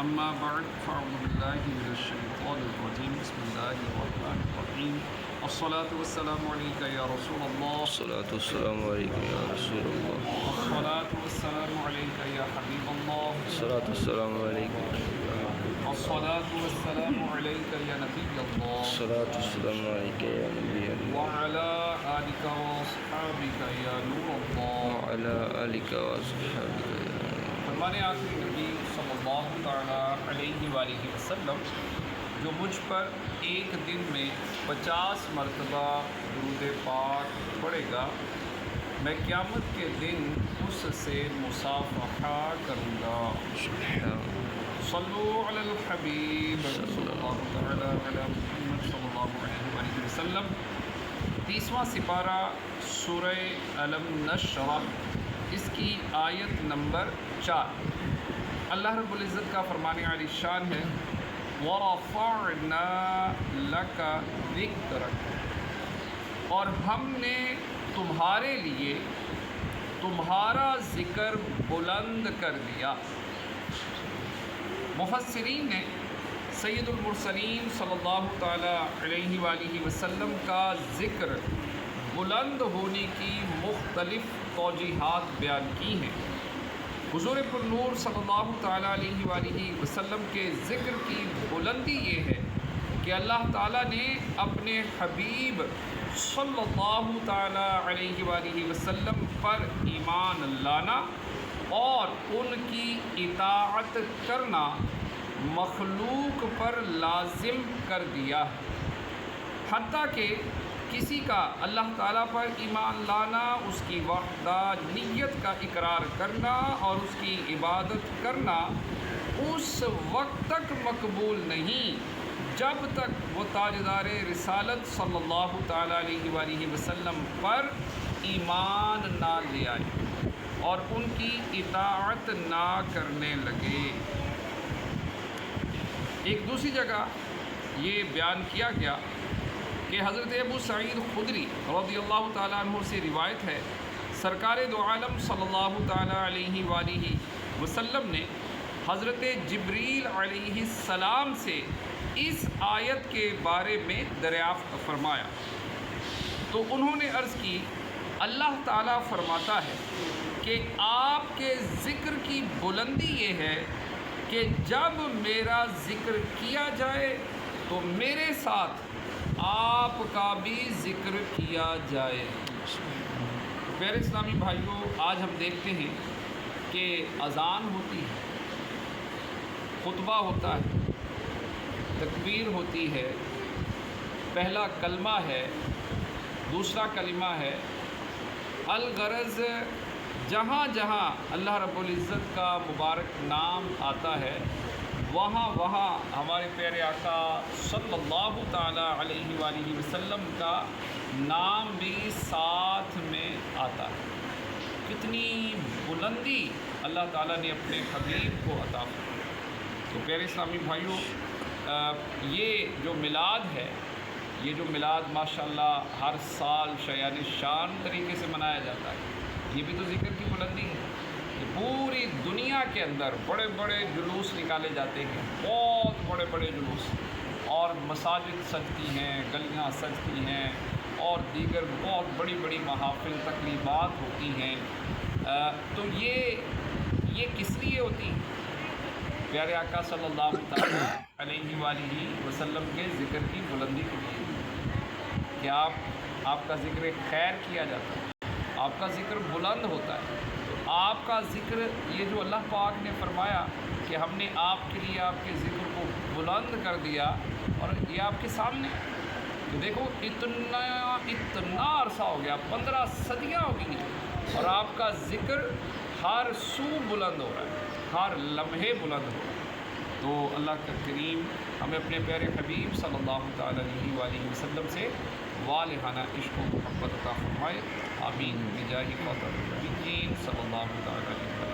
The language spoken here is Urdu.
أما بعد فأعوذ بالله من الشيطان الرجيم بسم الله الرحمن الرحيم الصلاة والسلام عليك يا رسول الله الصلاة والسلام عليك يا رسول الله الصلاة والسلام عليك يا حبيب الله الصلاة والسلام عليك يا رسول الله الصلاة والسلام عليك يا نبي الله الصلاة والسلام عليك يا نبي الله وعلى آلك وأصحابك يا نور الله وعلى آلك وأصحابك يا نبي الله. فرمان آخری نبی صلی اللہ تعالیٰ علیہ وآلہ وسلم جو مجھ پر ایک دن میں 50 مرتبہ درود پاک پڑھے گا میں قیامت کے دن اس سے مصافحہ کروں گا. صلو علی الحبیب صلی اللہ تعالیٰ علی محمد صلی اللہ علیہ وآلہ وسلم. 30واں سپارہ سورہ الم نشرح، اس کی آیت نمبر 4. اللہ رب العزت کا فرمان عالی شان ہے وَرَفَعْنَا لَكَ ذِكْرَكَ، اور ہم نے تمہارے لیے تمہارا ذکر بلند کر دیا. مفسرین نے سید المرسلین صلی اللہ تعالیٰ علیہ وآلہ وسلم کا ذکر بلند ہونے کی مختلف توجیحات بیان کی ہیں. حضور پر نور صلی اللہ تعالیٰ علیہ وآلہ وسلم کے ذکر کی بلندی یہ ہے کہ اللہ تعالیٰ نے اپنے حبیب صلی اللہ تعالیٰ علیہ وآلہ وسلم پر ایمان لانا اور ان کی اطاعت کرنا مخلوق پر لازم کر دیا ہے. حتیٰ کہ کسی کا اللہ تعالیٰ پر ایمان لانا، اس کی وحدانیت کا اقرار کرنا اور اس کی عبادت کرنا اس وقت تک مقبول نہیں جب تک وہ تاجدار رسالت صلی اللہ تعالیٰ علیہ وآلہ وسلم پر ایمان نہ لے آئے اور ان کی اطاعت نہ کرنے لگے. ایک دوسری جگہ یہ بیان کیا گیا کہ حضرت ابو سعید خدری رضی اللہ تعالیٰ عنہ سے روایت ہے، سرکار دو عالم صلی اللہ تعالیٰ علیہ وآلہ وسلم نے حضرت جبریل علیہ السلام سے اس آیت کے بارے میں دریافت فرمایا تو انہوں نے عرض کی، اللہ تعالیٰ فرماتا ہے کہ آپ کے ذکر کی بلندی یہ ہے کہ جب میرا ذکر کیا جائے تو میرے ساتھ آپ کا بھی ذکر کیا جائے. پیارے اسلامی بھائیوں، آج ہم دیکھتے ہیں کہ اذان ہوتی ہے، خطبہ ہوتا ہے، تکبیر ہوتی ہے، پہلا کلمہ ہے، دوسرا کلمہ ہے. الغرض جہاں جہاں اللہ رب العزت کا مبارک نام آتا ہے وہاں ہمارے پیارے آقا صلی اللہ تعالیٰ علیہ وآلہ وسلم کا نام بھی ساتھ میں آتا ہے. کتنی بلندی اللہ تعالیٰ نے اپنے حبیب کو عطا کی. تو پیارے اسلامی بھائیوں، یہ جو میلاد ہے، یہ جو میلاد ماشاءاللہ ہر سال شایان شان طریقے سے منایا جاتا ہے، یہ بھی تو ذکر کی بلندی ہے. پوری دنیا کے اندر بڑے بڑے جلوس نکالے جاتے ہیں، بہت بڑے بڑے جلوس، اور مساجد سجتی ہیں، گلیاں سجتی ہیں، اور دیگر بہت بڑی بڑی محافل تقریبات ہوتی ہیں. تو یہ کس لیے ہوتی ہیں؟ پیارے آقا صلی اللہ تعالیٰ علیہ وآلہ وسلم کے ذکر کی بلندی کے لیے کہ آپ کا ذکر خیر کیا جاتا ہے، آپ کا ذکر بلند ہوتا ہے. آپ کا ذکر، یہ جو اللہ پاک نے فرمایا کہ ہم نے آپ کے لیے آپ کے ذکر کو بلند کر دیا اور یہ آپ کے سامنے، تو دیکھو اتنا عرصہ ہو گیا، 15 صدیاں ہو گئی ہیں اور آپ کا ذکر ہر سو بلند ہو رہا ہے، ہر لمحے بلند ہو رہا ہے. تو اللہ کا کریم ہمیں اپنے پیارے حبیب صلی اللہ تعالیٰ علیہ وآلہ وسلم سے والہانہ عشق و محبت عطا فرمائے. آمین بجاہ خاتم النبیین صلی اللہ تعالیٰ علیہ وسلم.